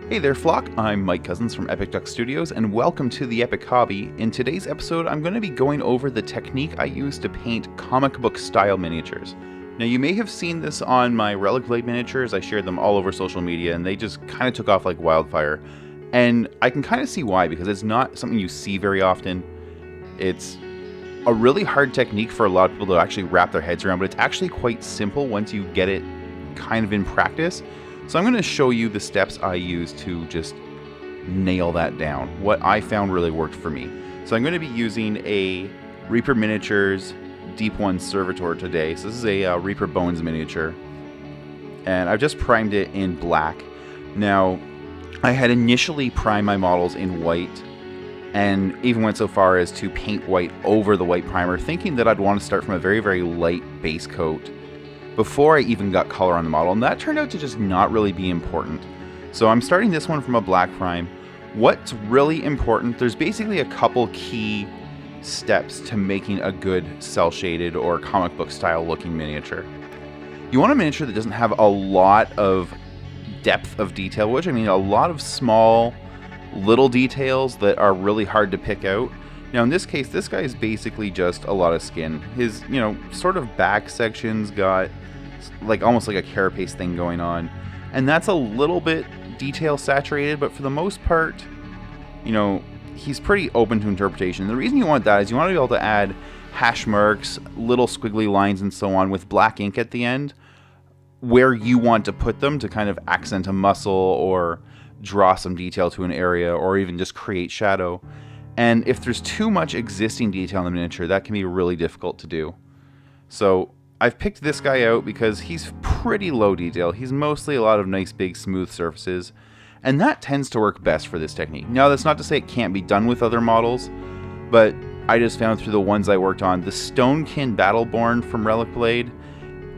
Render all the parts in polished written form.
Hey there, Flock. I'm Mike Cousins from Epic Duck Studios, and welcome to the Epic Hobby. In today's episode, I'm going to be going over the technique I use to paint comic book style miniatures. Now, you may have seen this on my Relic Blade miniatures. I shared them all over social media, and they just kind of took off like wildfire. And I can kind of see why, because it's not something you see very often. It's a really hard technique for a lot of people to actually wrap their heads around, but it's actually quite simple once you get it kind of in practice. So I'm going to show you the steps I use to just nail that down, what I found really worked for me. So I'm going to be using a Reaper Miniatures Deep One Servitor today. So this is a Reaper Bones miniature, and I've just primed it in black. Now, I had initially primed my models in white, and even went so far as to paint white over the white primer, thinking that I'd want to start from a very, very light base coat before I even got color on the model, and that turned out to just not really be important. So I'm starting this one from a black prime. What's really important, there's basically a couple key steps to making a good cel shaded or comic book style looking miniature. You want a miniature that doesn't have a lot of depth of detail, which I mean a lot of small little details that are really hard to pick out. Now in this case, this guy is basically just a lot of skin. His, sort of back section's got like almost like a carapace thing going on, and that's a little bit detail saturated, but for the most part, he's pretty open to interpretation. The reason you want that is you want to be able to add hash marks, little squiggly lines and so on with black ink at the end where you want to put them to kind of accent a muscle or draw some detail to an area or even just create shadow. And if there's too much existing detail in the miniature, that can be really difficult to do. So I've picked this guy out because he's pretty low detail. He's mostly a lot of nice big smooth surfaces, and that tends to work best for this technique. Now that's not to say it can't be done with other models, but I just found through the ones I worked on, the Stonekin Battleborn from Relic Blade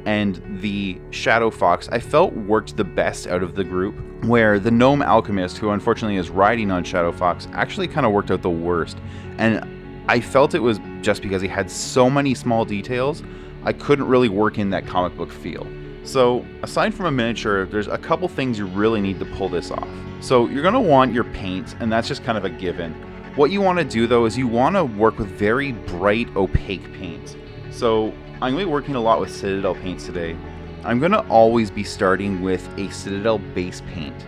and the Shadow Fox, I felt worked the best out of the group, where the Gnome Alchemist, who unfortunately is riding on Shadow Fox, actually kind of worked out the worst. And I felt it was just because he had so many small details, I couldn't really work in that comic book feel. So aside from a miniature, there's a couple things you really need to pull this off. So you're going to want your paint, and that's just kind of a given. What you want to do though is you want to work with very bright opaque paints. So I'm going to be working a lot with Citadel paints today. I'm going to always be starting with a Citadel base paint.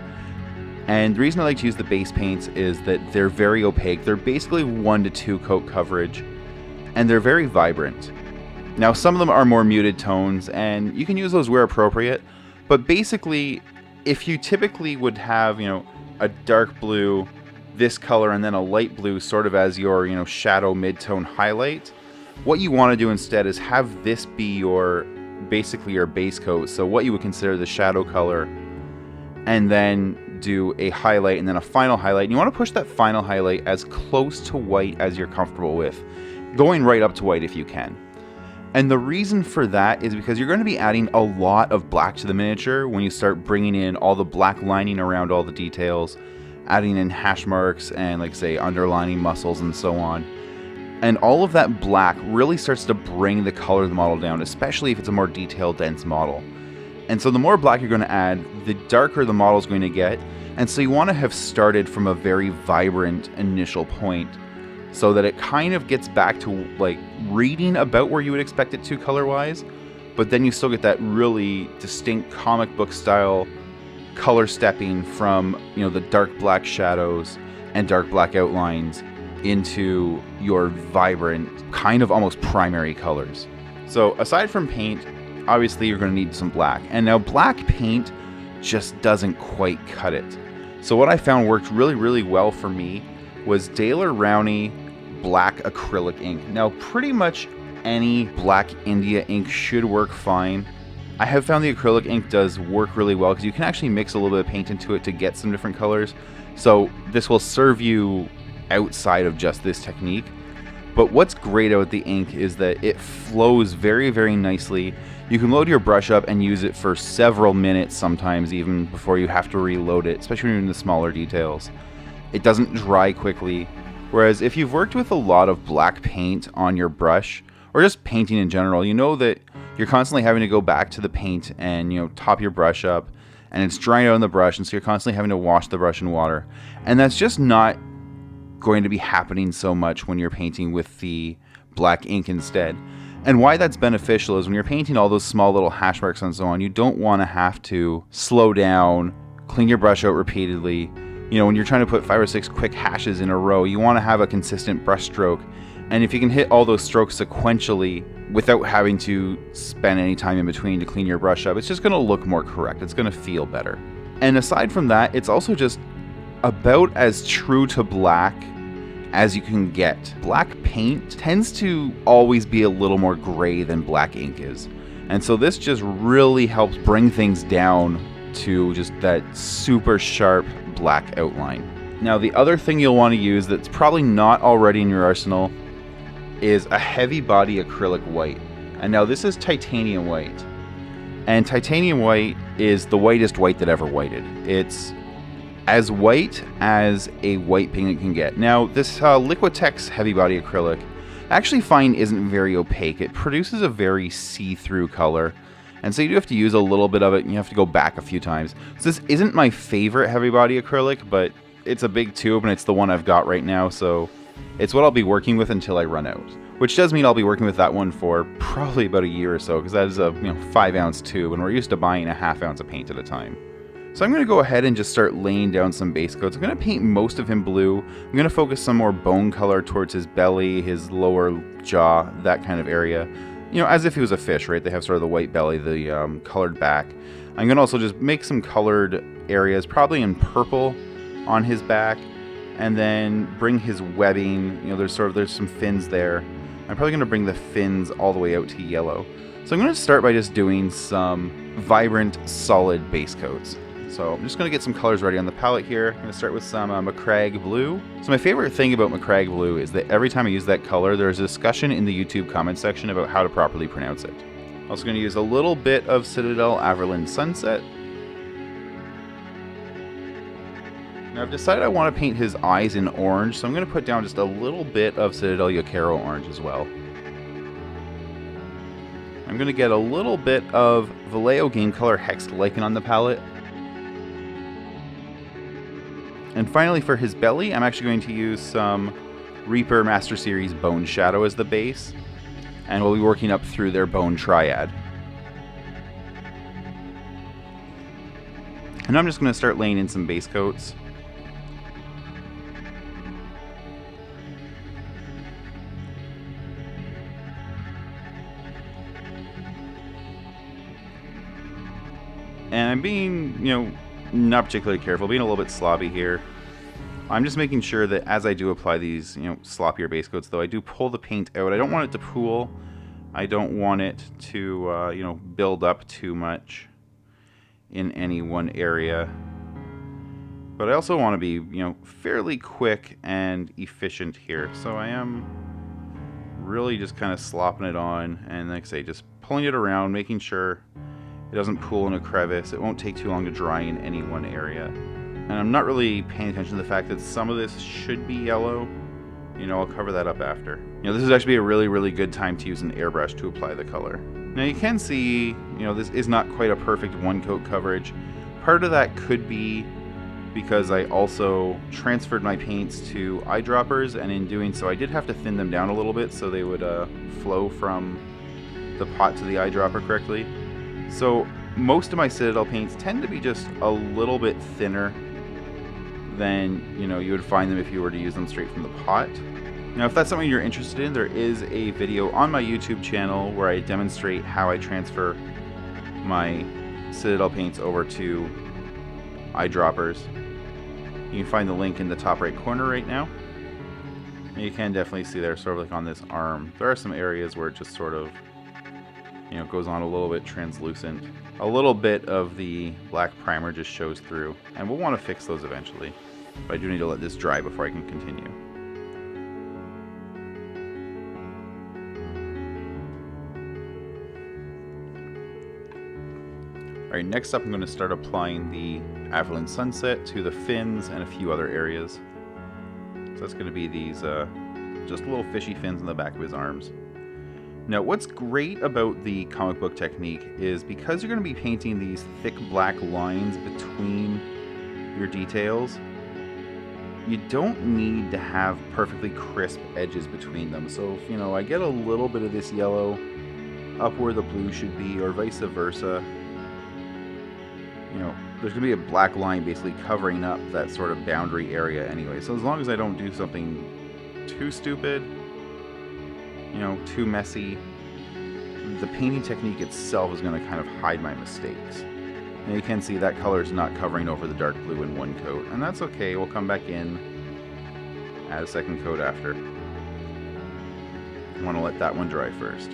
And the reason I like to use the base paints is that they're very opaque. They're basically 1 to 2 coat coverage, and they're very vibrant. Now some of them are more muted tones, and you can use those where appropriate, but basically if you typically would have, a dark blue, this color, and then a light blue sort of as your, shadow mid-tone highlight, what you want to do instead is have this be basically your base coat, so what you would consider the shadow color, and then do a highlight and then a final highlight. And you want to push that final highlight as close to white as you're comfortable with, going right up to white if you can. And the reason for that is because you're going to be adding a lot of black to the miniature when you start bringing in all the black lining around all the details, adding in hash marks and, like say, underlining muscles and so on. And all of that black really starts to bring the color of the model down, especially if it's a more detailed, dense model. And so the more black you're going to add, the darker the model is going to get. And so you want to have started from a very vibrant initial point, so that it kind of gets back to like reading about where you would expect it to color-wise, but then you still get that really distinct comic book style color stepping from, the dark black shadows and dark black outlines into your vibrant, kind of almost primary colors. So aside from paint, obviously you're going to need some black. And now black paint just doesn't quite cut it. So what I found worked really, really well for me was Daler Rowney black acrylic ink. Now pretty much any black India ink should work fine. I have found the acrylic ink does work really well because you can actually mix a little bit of paint into it to get some different colors. So this will serve you outside of just this technique. But what's great about the ink is that it flows very, very nicely. You can load your brush up and use it for several minutes sometimes even before you have to reload it, especially when you're in the smaller details. It doesn't dry quickly. Whereas if you've worked with a lot of black paint on your brush, or just painting in general, you know that you're constantly having to go back to the paint and, top your brush up and it's drying out on the brush, and so you're constantly having to wash the brush in water. And that's just not going to be happening so much when you're painting with the black ink instead. And why that's beneficial is when you're painting all those small little hash marks and so on, you don't want to have to slow down, clean your brush out repeatedly. You know, when you're trying to put 5 or 6 quick hashes in a row, you want to have a consistent brush stroke. And if you can hit all those strokes sequentially without having to spend any time in between to clean your brush up, it's just going to look more correct. It's going to feel better. And aside from that, it's also just about as true to black as you can get. Black paint tends to always be a little more gray than black ink is. And so this just really helps bring things down to just that super sharp black outline. Now, the other thing you'll want to use that's probably not already in your arsenal is a heavy body acrylic white. And now this is titanium white. And titanium white is the whitest white that ever whited. It's as white as a white paint can get. Now, this Liquitex heavy body acrylic I actually find isn't very opaque. It produces a very see-through color, and so you do have to use a little bit of it, and you have to go back a few times. So this isn't my favorite heavy body acrylic, but it's a big tube, and it's the one I've got right now, so it's what I'll be working with until I run out. Which does mean I'll be working with that one for probably about a year or so, because that is a 5-ounce tube, and we're used to buying a ½ ounce of paint at a time. So I'm going to go ahead and just start laying down some base coats. I'm going to paint most of him blue. I'm going to focus some more bone color towards his belly, his lower jaw, that kind of area. You know, as if he was a fish, right? They have sort of the white belly, the colored back. I'm going to also just make some colored areas, probably in purple on his back, and then bring his webbing. You know, there's some fins there. I'm probably going to bring the fins all the way out to yellow. So I'm going to start by just doing some vibrant, solid base coats. So I'm just going to get some colors ready on the palette here. I'm going to start with some McCrag Blue. So my favorite thing about McCrag Blue is that every time I use that color, there's a discussion in the YouTube comment section about how to properly pronounce it. I'm also going to use a little bit of Citadel Averland Sunset. Now I've decided I want to paint his eyes in orange, so I'm going to put down just a little bit of Citadel Yokero Orange as well. I'm going to get a little bit of Vallejo Game Color Hexed Lichen on the palette. And finally, for his belly, I'm actually going to use some Reaper Master Series Bone Shadow as the base. And we'll be working up through their bone triad. And I'm just going to start laying in some base coats. And I'm being, not particularly careful, being a little bit sloppy here. I'm just making sure that as I do apply these, sloppier base coats, though, I do pull the paint out. I don't want it to pool. I don't want it to, build up too much in any one area. But I also want to be, fairly quick and efficient here. So I am really just kind of slopping it on, and like I say, just pulling it around, making sure it doesn't pool in a crevice. It won't take too long to dry in any one area. And I'm not really paying attention to the fact that some of this should be yellow. I'll cover that up after. This is actually a really, really good time to use an airbrush to apply the color. Now you can see, this is not quite a perfect one coat coverage. Part of that could be because I also transferred my paints to eyedroppers, and in doing so I did have to thin them down a little bit so they would flow from the pot to the eyedropper correctly. So most of my Citadel paints tend to be just a little bit thinner than you would find them if you were to use them straight from the pot. Now if that's something you're interested in, there is a video on my YouTube channel where I demonstrate how I transfer my Citadel paints over to eyedroppers. You can find the link in the top right corner right now. And you can definitely see there, sort of like on this arm, there are some areas where it just sort of goes on a little bit translucent. A little bit of the black primer just shows through, and we'll want to fix those eventually. But I do need to let this dry before I can continue. Alright, next up I'm going to start applying the Averland Sunset to the fins and a few other areas. So that's going to be these just little fishy fins in the back of his arms. Now, what's great about the comic book technique is because you're going to be painting these thick black lines between your details, you don't need to have perfectly crisp edges between them. So if, I get a little bit of this yellow up where the blue should be, or vice versa, there's going to be a black line basically covering up that sort of boundary area anyway. So as long as I don't do something too stupid, too messy, the painting technique itself is going to kind of hide my mistakes. And you can see that color is not covering over the dark blue in one coat, and that's okay. We'll come back in, add a second coat after. I want to let that one dry first.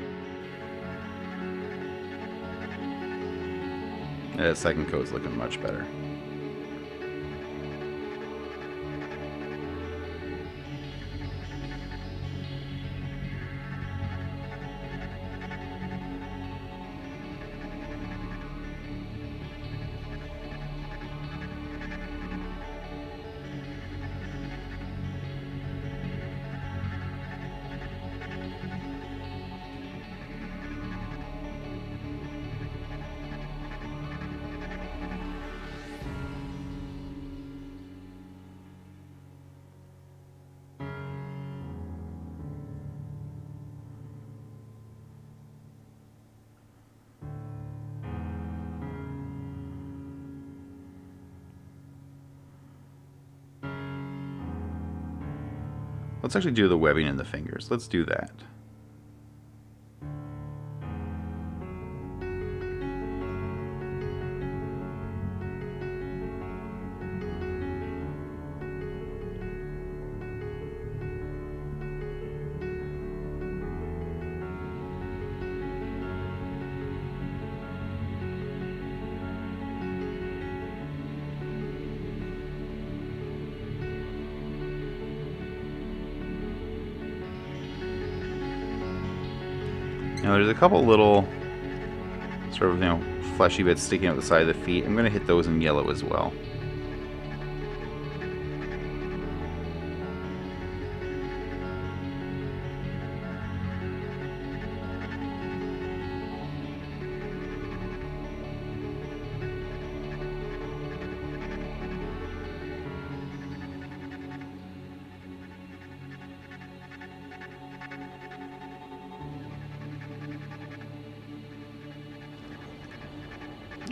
That second coat's looking much better. Let's actually do the webbing in the fingers. Let's do that. Now there's a couple little sort of, fleshy bits sticking out the side of the feet. I'm going to hit those in yellow as well.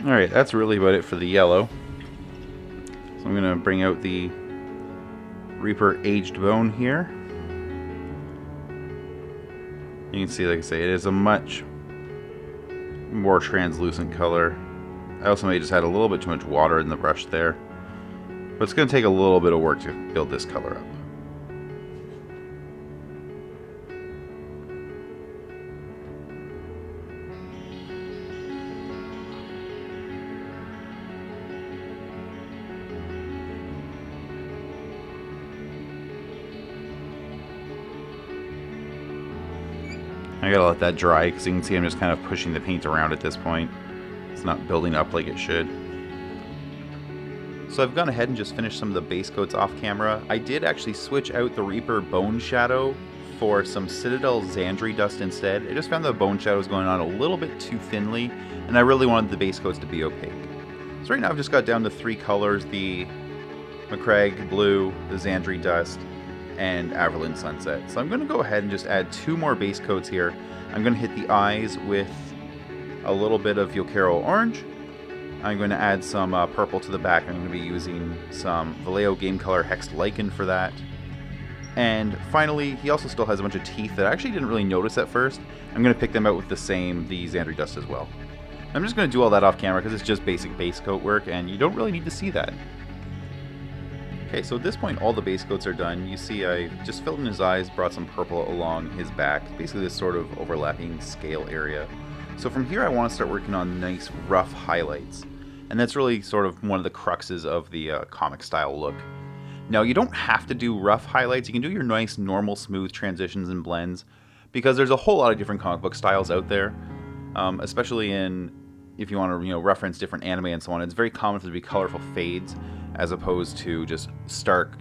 Alright, that's really about it for the yellow. So I'm going to bring out the Reaper Aged Bone here. You can see, like I say, it is a much more translucent color. I also may just had a little bit too much water in the brush there. But it's going to take a little bit of work to build this color up. I gotta let that dry because you can see I'm just kind of pushing the paint around at this point. It's not building up like it should. So I've gone ahead and just finished some of the base coats off camera. I did actually switch out the Reaper Bone Shadow for some Citadel Xandri Dust instead. I just found the Bone Shadow was going on a little bit too thinly, and I really wanted the base coats to be opaque. So right now I've just got down to 3 colors, the McCraig Blue, the Xandri Dust, and Averland Sunset. So I'm going to go ahead and just add 2 more base coats here. I'm going to hit the eyes with a little bit of Yokero Orange. I'm going to add some purple to the back. I'm going to be using some Vallejo Game Color Hexed Lichen for that. And finally, he also still has a bunch of teeth that I actually didn't really notice at first. I'm going to pick them out with the Xandri Dust as well. I'm just going to do all that off camera because it's just basic base coat work and you don't really need to see that. Okay, so at this point all the base coats are done. You see I just filled in his eyes, brought some purple along his back, basically this sort of overlapping scale area. So from here I want to start working on nice rough highlights. And that's really sort of one of the cruxes of the comic style look. Now you don't have to do rough highlights, you can do your nice normal smooth transitions and blends, because there's a whole lot of different comic book styles out there, especially if you want to reference different anime and so on. It's very common for there to be colorful fades as opposed to just stark,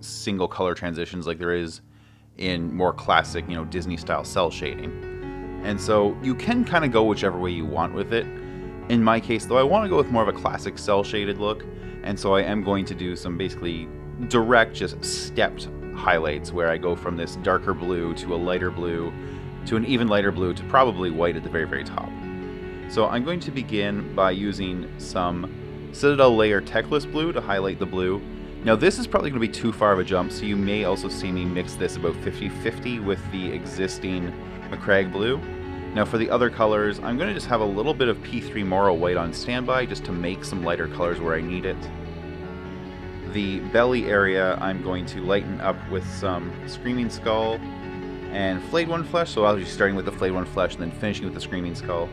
single color transitions like there is in more classic, Disney style cel shading. And so you can kind of go whichever way you want with it. In my case, though, I want to go with more of a classic cel shaded look, and so I am going to do some basically direct, just stepped highlights where I go from this darker blue to a lighter blue to an even lighter blue to probably white at the very, very top. So I'm going to begin by using some Citadel Layer Techless Blue to highlight the blue. Now this is probably going to be too far of a jump, so you may also see me mix this about 50-50 with the existing McCrag Blue. Now for the other colors, I'm going to just have a little bit of P3 Morrow White on standby just to make some lighter colors where I need it. The belly area I'm going to lighten up with some Screaming Skull and Flayed One Flesh, so I'll be starting with the Flayed One Flesh and then finishing with the Screaming Skull.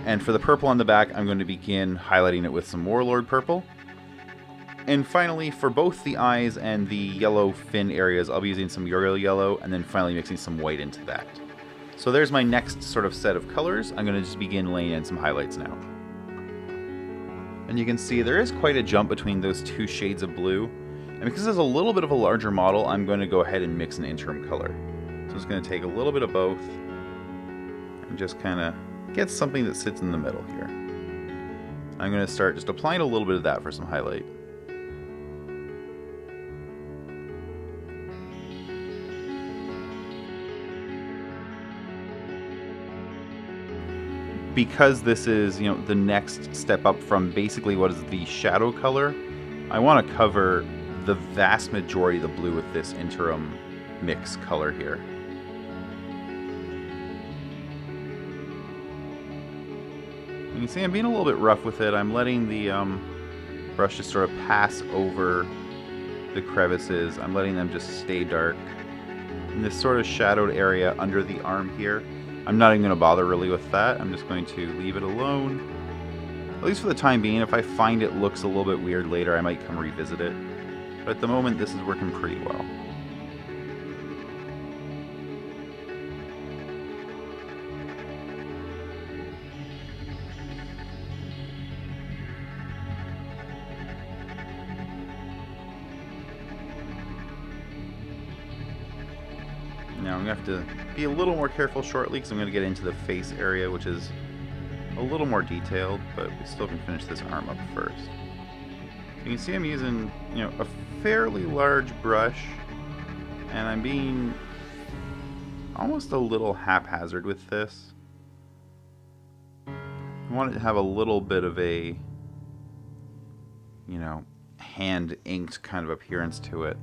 And for the purple on the back, I'm going to begin highlighting it with some Warlord Purple. And finally, for both the eyes and the yellow fin areas, I'll be using some Uriel Yellow and then finally mixing some white into that. So there's my next sort of set of colors. I'm going to just begin laying in some highlights now. And you can see there is quite a jump between those two shades of blue. And because it's a little bit of a larger model, I'm going to go ahead and mix an interim color. So I'm just going to take a little bit of both and just kind of get something that sits in the middle here. I'm going to start just applying a little bit of that for some highlight. Because this is, the next step up from basically what is the shadow color, I want to cover the vast majority of the blue with this interim mix color here. You can see I'm being a little bit rough with it. I'm letting the brush just sort of pass over the crevices. I'm letting them just stay dark. In this sort of shadowed area under the arm here, I'm not even going to bother really with that. I'm just going to leave it alone. At least for the time being. If I find it looks a little bit weird later, I might come revisit it. But at the moment, this is working pretty well. Now I'm going to have to be a little more careful shortly because I'm going to get into the face area, which is a little more detailed, but we still can finish this arm up first. So you can see I'm using, a fairly large brush, and I'm being almost a little haphazard with this. I want it to have a little bit of a, hand-inked kind of appearance to it.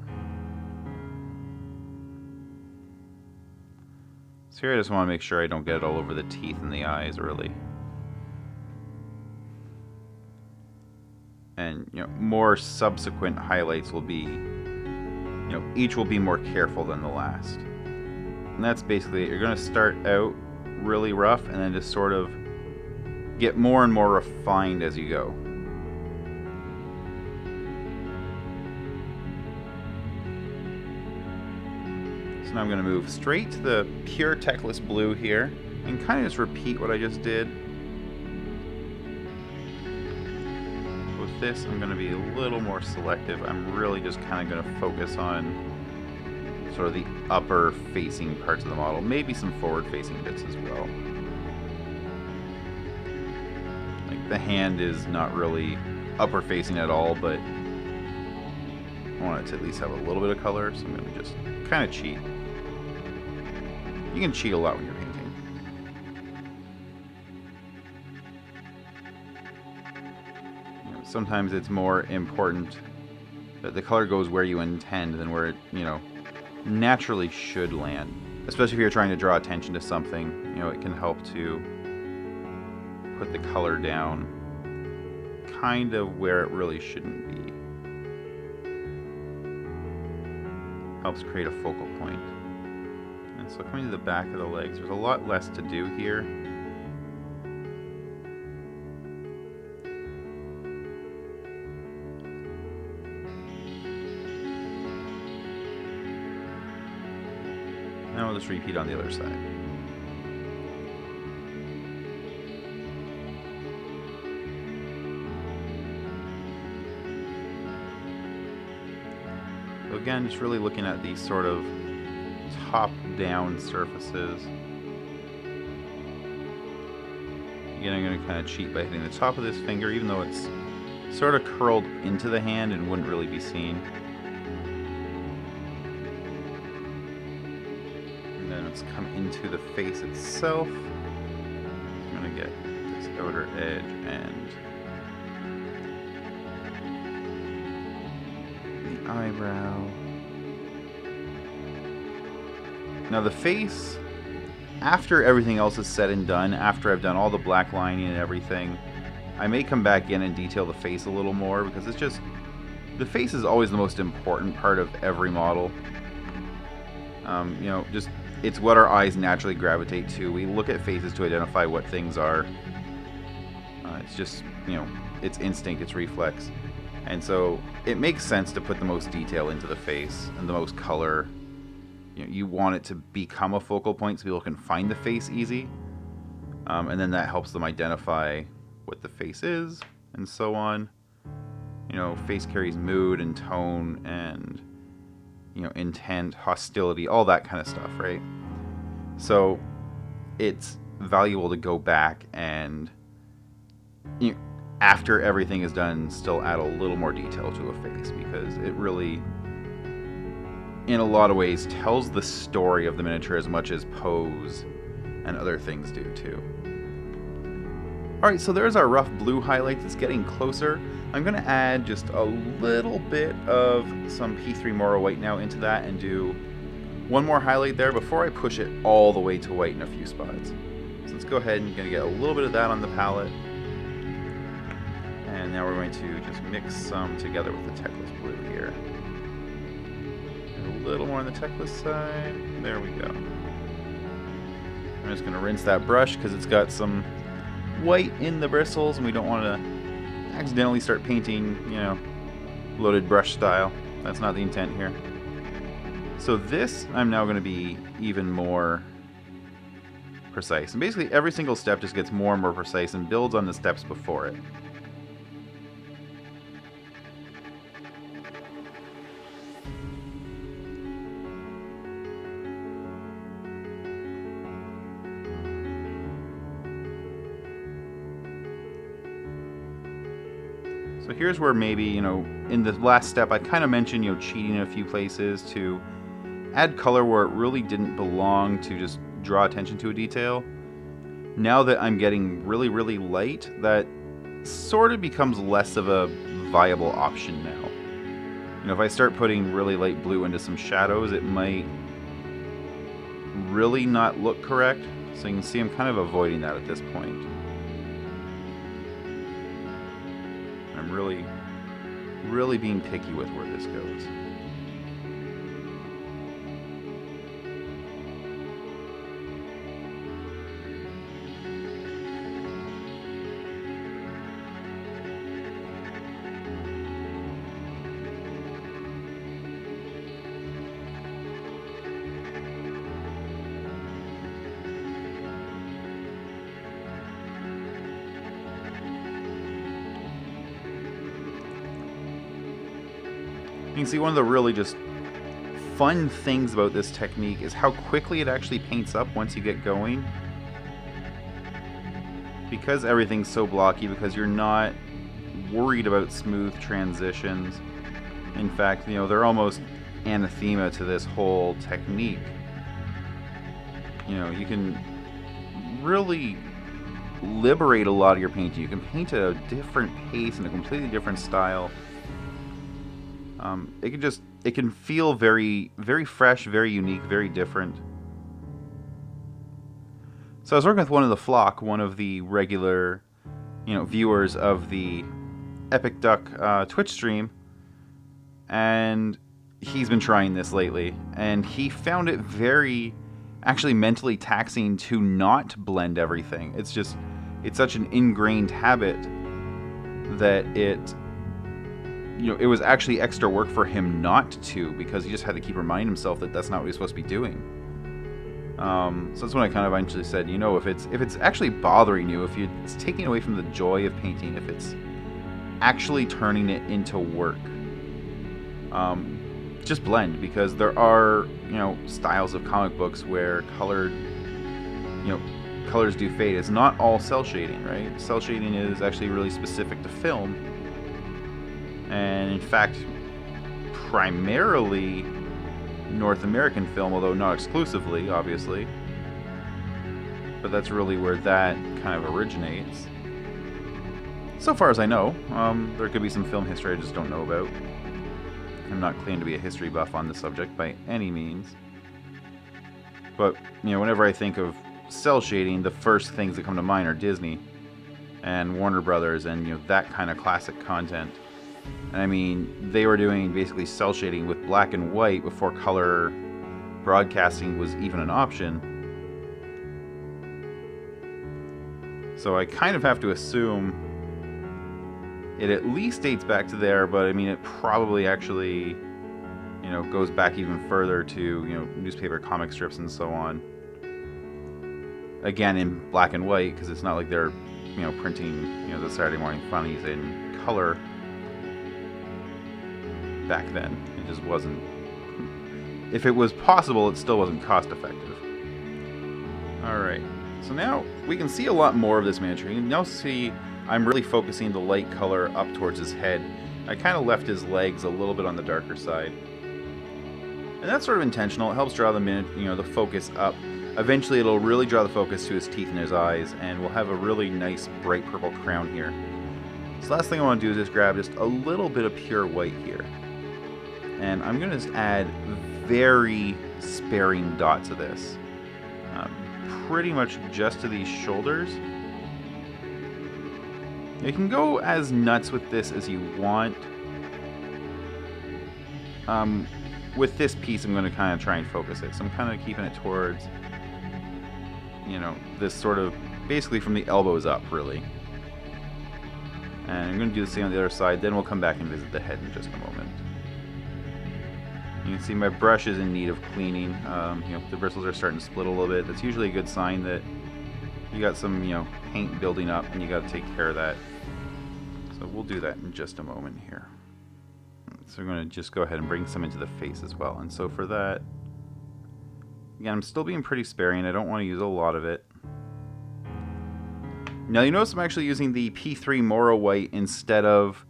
So here I just want to make sure I don't get it all over the teeth and the eyes, really. And, more subsequent highlights will be, each will be more careful than the last. And that's basically it. You're going to start out really rough and then just sort of get more and more refined as you go. So now I'm going to move straight to the pure Techless Blue here and kind of just repeat what I just did. With this, I'm going to be a little more selective. I'm really just kind of going to focus on sort of the upper facing parts of the model, maybe some forward facing bits as well. Like the hand is not really upper facing at all, but I want it to at least have a little bit of color, so I'm going to just kind of cheat. You can cheat a lot when you're painting. Sometimes it's more important that the color goes where you intend than where it, naturally should land. Especially if you're trying to draw attention to something, it can help to put the color down kind of where it really shouldn't be. Helps create a focal point. And so coming to the back of the legs, there's a lot less to do here. Now we'll just repeat on the other side. So again, just really looking at these sort of top-down surfaces. Again, I'm going to kind of cheat by hitting the top of this finger, even though it's sort of curled into the hand and wouldn't really be seen. And then let's come into the face itself. I'm going to get this outer edge and the eyebrow. Now the face, after everything else is said and done, after I've done all the black lining and everything, I may come back in and detail the face a little more, because it's just, the face is always the most important part of every model. You know, just, it's what our eyes naturally gravitate to. We look at faces to identify what things are. It's just, you know, it's instinct, it's reflex. And so it makes sense to put the most detail into the face and the most color. You know, you want it to become a focal point so people can find the face easy. And then that helps them identify what the face is, and so on. You know, face carries mood and tone and, you know, intent, hostility, all that kind of stuff, right? So it's valuable to go back and, you know, after everything is done, still add a little more detail to a face, because it really, in a lot of ways, tells the story of the miniature as much as pose and other things do too. Alright, so there's our rough blue highlights. It's getting closer. I'm going to add just a little bit of some P3 Moro white now into that and do one more highlight there before I push it all the way to white in a few spots. So let's go ahead and going to get a little bit of that on the palette. And now we're going to just mix some together with the Techless blue here. And a little more on the Techless side. There we go. I'm just going to rinse that brush because it's got some white in the bristles, and we don't want to accidentally start painting, you know, loaded brush style. That's not the intent here. So this, I'm now going to be even more precise. And basically every single step just gets more and more precise and builds on the steps before it. So here's where maybe, you know, in the last step I kind of mentioned, you know, cheating in a few places to add color where it really didn't belong, to just draw attention to a detail. Now that I'm getting really, really light, that sort of becomes less of a viable option now. You know, if I start putting really light blue into some shadows, it might really not look correct. So you can see I'm kind of avoiding that at this point. I'm really being picky with where this goes. You can see one of the really just fun things about this technique is how quickly it actually paints up once you get going. Because everything's so blocky, because you're not worried about smooth transitions. In fact, you know, they're almost anathema to this whole technique. You know, you can really liberate a lot of your painting. You can paint at a different pace and a completely different style. It can feel very, very fresh, very unique, very different. So I was working with one of the flock, one of the regular, you know, viewers of the Epic Duck Twitch stream, and he's been trying this lately, and he found it very, actually mentally taxing to not blend everything. It's such an ingrained habit that it, you know, it was actually extra work for him not to, because he just had to keep reminding himself that that's not what he's supposed to be doing. So that's when I kind of eventually said, you know, if it's actually bothering you, if it's taking away from the joy of painting, if it's actually turning it into work, just blend, because there are, styles of comic books where colors do fade. It's not all cel shading, right? Cel shading is actually really specific to film, and in fact, primarily North American film, although not exclusively, obviously. But that's really where that kind of originates. So far as I know, there could be some film history I just don't know about. I'm not claiming to be a history buff on the subject by any means. But, whenever I think of cel shading, the first things that come to mind are Disney and Warner Brothers and, that kind of classic content. And I mean, they were doing basically cel shading with black and white before color broadcasting was even an option. So I kind of have to assume it at least dates back to there, but I mean, it probably actually, goes back even further to, newspaper comic strips and so on. Again, in black and white, because it's not like they're, printing, the Saturday Morning Funnies in color back then. It just wasn't. If it was possible, it still wasn't cost effective. Alright, so now we can see a lot more of this miniature. You can now see I'm really focusing the light color up towards his head. I kind of left his legs a little bit on the darker side. And that's sort of intentional. It helps draw the focus up. Eventually it'll really draw the focus to his teeth and his eyes, and we'll have a really nice bright purple crown here. So the last thing I want to do is just grab just a little bit of pure white here. And I'm going to just add very sparing dots of this. Pretty much just to these shoulders. You can go as nuts with this as you want. With this piece, I'm going to kind of try and focus it. So I'm kind of keeping it towards, this sort of, basically from the elbows up, really. And I'm going to do the same on the other side, then we'll come back and visit the head in just a moment. You can see my brush is in need of cleaning. The bristles are starting to split a little bit. That's usually a good sign that you got some, paint building up, and you got to take care of that. So we'll do that in just a moment here. So we're going to just go ahead and bring some into the face as well. And so for that, again, I'm still being pretty sparing. I don't want to use a lot of it. Now you notice I'm actually using the P3 Moro White instead of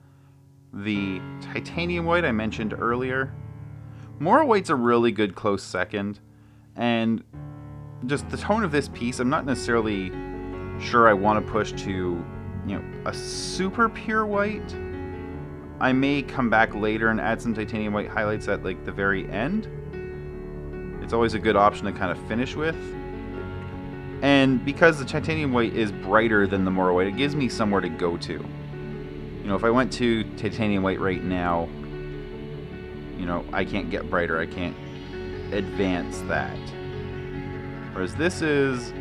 the Titanium White I mentioned earlier. Moro White's a really good close second, and just the tone of this piece, I'm not necessarily sure I want to push to, a super pure white. I may come back later and add some Titanium White highlights at like the very end. It's always a good option to kind of finish with. And because the Titanium White is brighter than the Moro White, it gives me somewhere to go to. If I went to Titanium White right now, I can't get brighter. I can't advance that. Whereas this is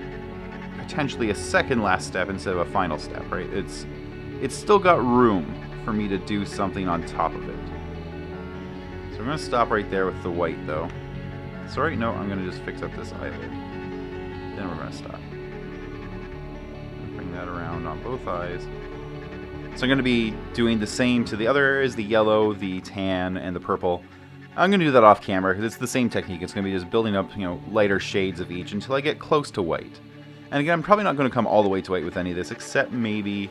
potentially a second last step instead of a final step, right? It's still got room for me to do something on top of it. So we're going to stop right there with the white, though. So right now, I'm going to just fix up this eyelid. Then we're going to stop. Bring that around on both eyes. So I'm going to be doing the same to the other areas, the yellow, the tan, and the purple. I'm going to do that off camera because it's the same technique. It's going to be just building up, lighter shades of each until I get close to white. And again, I'm probably not going to come all the way to white with any of this, except maybe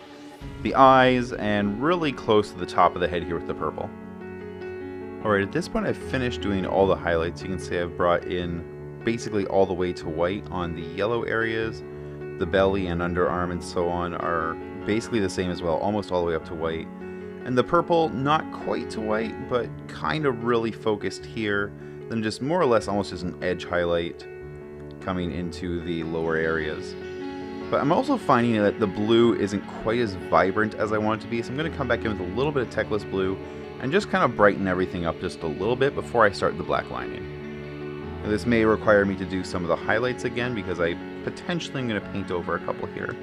the eyes and really close to the top of the head here with the purple. Alright, at this point I've finished doing all the highlights. You can see I've brought in basically all the way to white on the yellow areas. The belly and underarm and so on are basically the same as well, almost all the way up to white. And the purple, not quite to white, but kind of really focused here. Then just more or less almost as an edge highlight coming into the lower areas. But I'm also finding that the blue isn't quite as vibrant as I want it to be, so I'm going to come back in with a little bit of Techless blue and just kind of brighten everything up just a little bit before I start the black lining. Now, this may require me to do some of the highlights again because I potentially am going to paint over a couple here.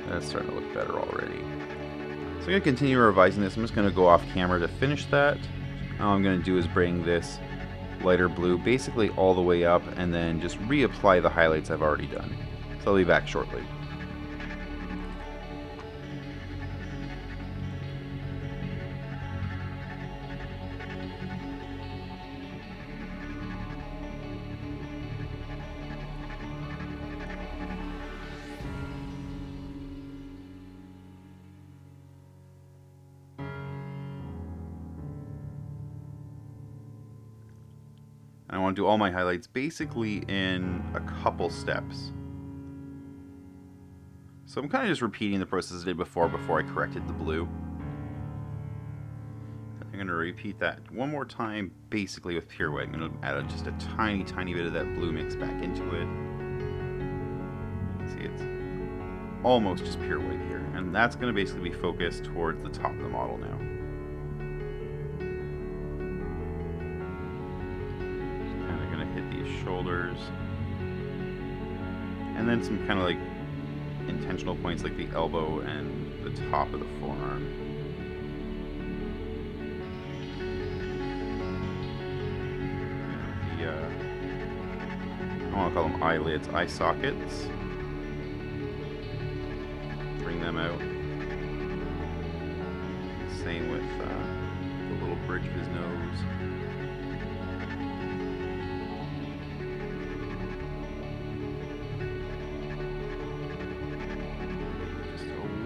That's starting to look better already. So I'm going to continue revising this. I'm just going to go off camera to finish that. All I'm going to do is bring this lighter blue basically all the way up and then just reapply the highlights I've already done. So I'll be back shortly. I want to do all my highlights basically in a couple steps. So I'm kind of just repeating the process I did before I corrected the blue. I'm going to repeat that one more time basically with pure white. I'm going to add just a tiny bit of that blue mix back into it. See, it's almost just pure white here. And that's going to basically be focused towards the top of the model now. Shoulders, and then some kind of like intentional points like the elbow and the top of the forearm. I want to call them eyelids, eye sockets. Bring them out. Same with the little bridge of his nose.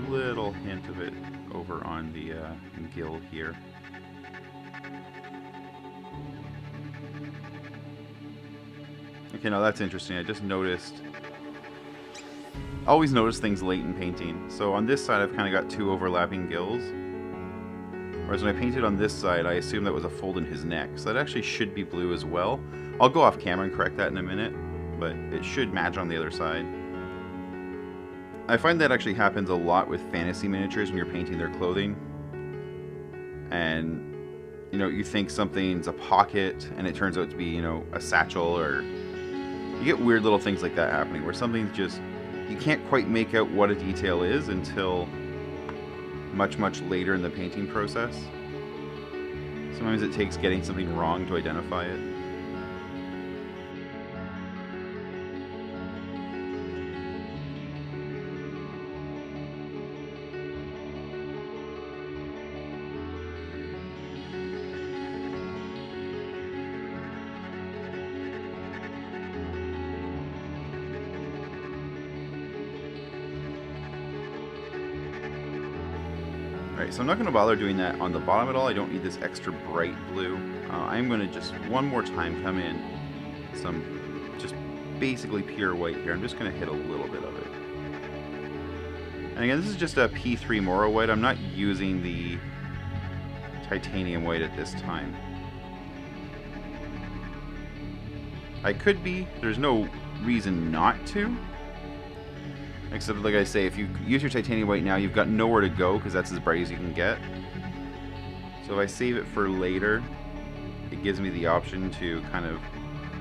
Little hint of it over on the gill here. Okay, now that's interesting. I just noticed, always notice things late in painting. So on this side I've kind of got two overlapping gills. Whereas when I painted on this side, I assumed that was a fold in his neck. So that actually should be blue as well. I'll go off camera and correct that in a minute, but it should match on the other side. I find that actually happens a lot with fantasy miniatures when you're painting their clothing. And, you know, you think something's a pocket and it turns out to be, you know, a satchel, or you get weird little things like that happening where something's just, you can't quite make out what a detail is until much later in the painting process. Sometimes it takes getting something wrong to identify it. Alright, so I'm not going to bother doing that on the bottom at all. I don't need this extra bright blue. I'm going to just one more time come in some just basically pure white here. I'm just going to hit a little bit of it. And again, this is just a P3 Moro white. I'm not using the titanium white at this time. I could be. There's no reason not to. Except, like I say, if you use your titanium white now, you've got nowhere to go because that's as bright as you can get. So if I save it for later, it gives me the option to kind of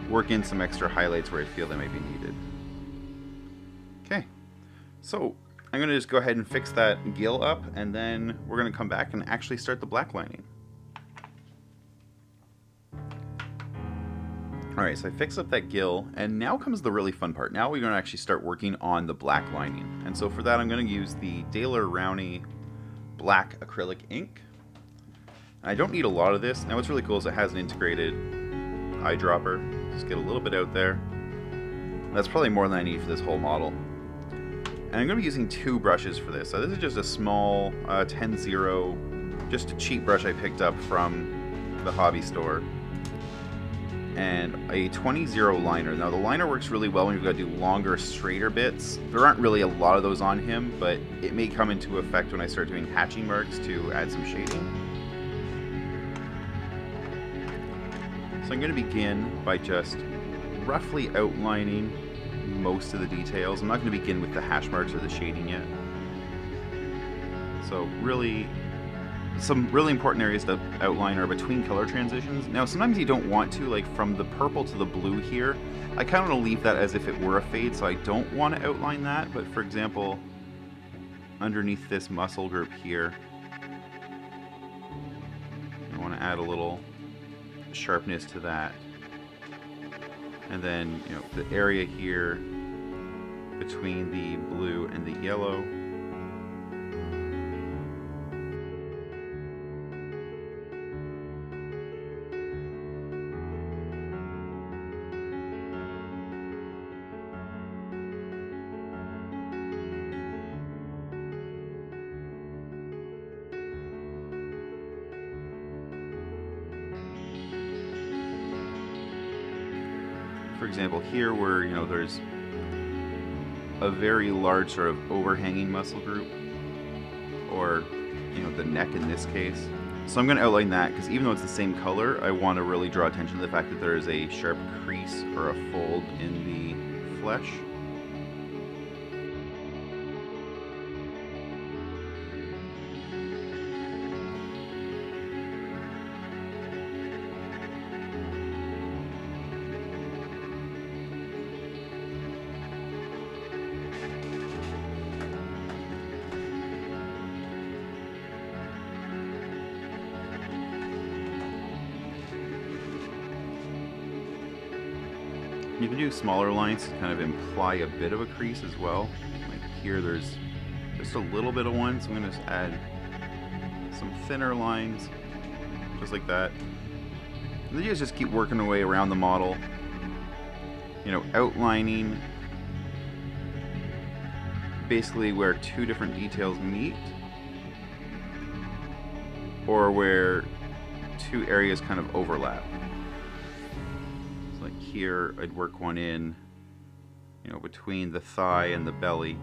work in some extra highlights where I feel they might be needed. Okay, so I'm going to just go ahead and fix that gill up, and then we're going to come back and actually start the black lining. Alright, so I fixed up that gill, and now comes the really fun part. Now we're going to actually start working on the black lining. And so for that I'm going to use the Daler Rowney black acrylic ink. I don't need a lot of this. Now what's really cool is it has an integrated eyedropper. Just get a little bit out there. That's probably more than I need for this whole model. And I'm going to be using two brushes for this. So this is just a small 10-0, just a cheap brush I picked up from the hobby store. And a 20-0 liner. Now the liner works really well when you've got to do longer, straighter bits. There aren't really a lot of those on him, but it may come into effect when I start doing hatching marks to add some shading. So I'm going to begin by just roughly outlining most of the details. I'm not going to begin with the hash marks or the shading yet. So really, some really important areas to outline are between color transitions. Now sometimes you don't want to, like from the purple to the blue here, I kind of want to leave that as if it were a fade, so I don't want to outline that. But for example, underneath this muscle group here, I want to add a little sharpness to that. And then, you know, the area here between the blue and the yellow. For example, here where, you know, there's a very large sort of overhanging muscle group, or, you know, the neck in this case. So I'm going to outline that because even though it's the same color, I want to really draw attention to the fact that there is a sharp crease or a fold in the flesh. You can do smaller lines to kind of imply a bit of a crease as well. Like here there's just a little bit of one, so I'm going to just add some thinner lines, just like that. And then you just keep working your way around the model, you know, outlining basically where two different details meet, or where two areas kind of overlap. Like here, I'd work one in, you know, between the thigh and the belly.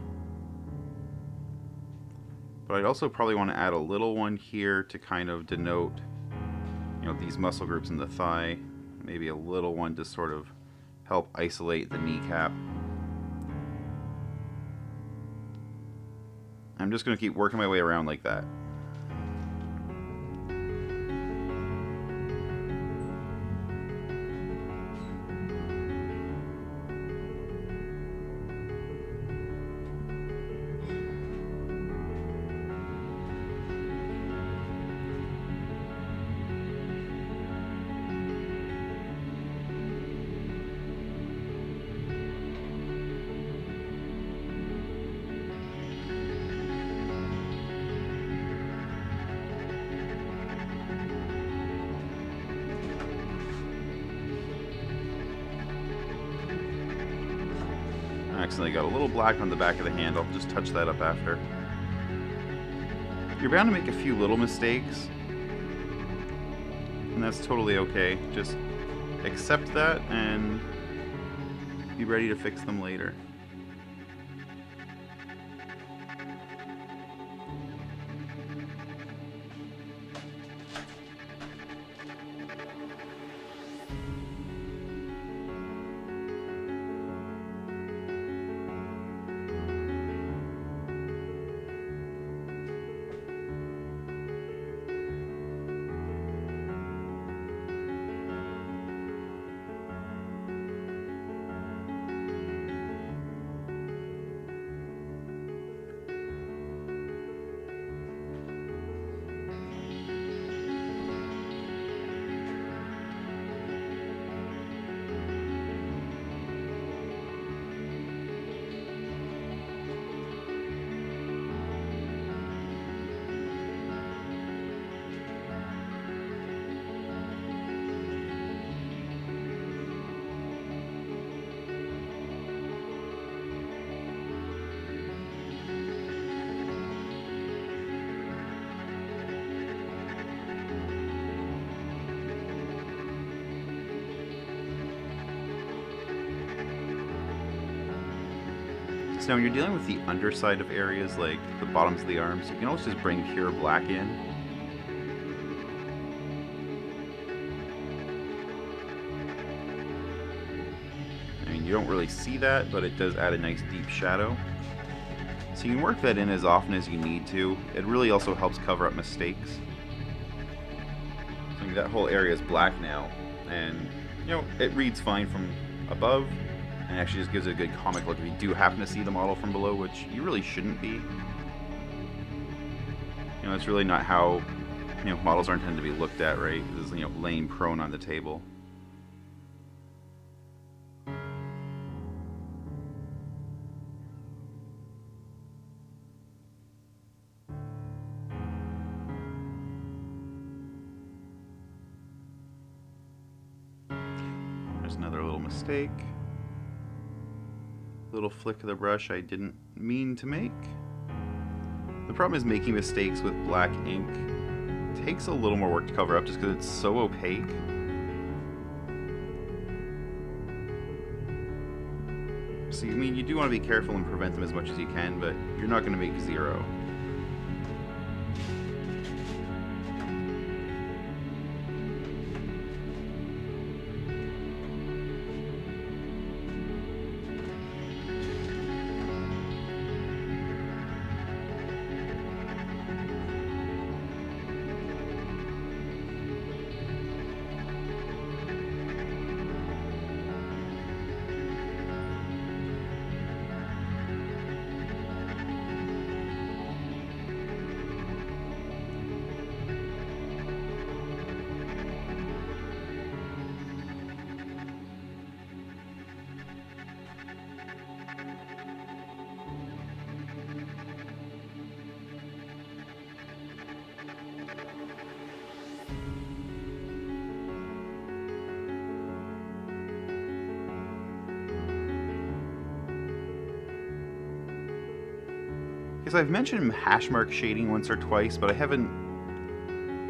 But I'd also probably want to add a little one here to kind of denote, you know, these muscle groups in the thigh. Maybe a little one to sort of help isolate the kneecap. I'm just going to keep working my way around like that. I accidentally got a little black on the back of the hand. I'll just touch that up after. You're bound to make a few little mistakes, and that's totally okay. Just accept that and be ready to fix them later. So when you're dealing with the underside of areas like the bottoms of the arms, you can always just bring pure black in. I mean, you don't really see that, but it does add a nice deep shadow. So you can work that in as often as you need to. It really also helps cover up mistakes. So that whole area is black now, and you know, it reads fine from above. And actually just gives it a good comic look if you do happen to see the model from below, which you really shouldn't be. You know, it's really not how, you know, models aren't intended to be looked at, right? This is, you know, laying prone on the table. There's another little mistake. Little flick of the brush I didn't mean to make. The problem is making mistakes with black ink takes a little more work to cover up just because it's so opaque. So, I mean, you do want to be careful and prevent them as much as you can, but you're not going to make zero. So I've mentioned hash mark shading once or twice, but I haven't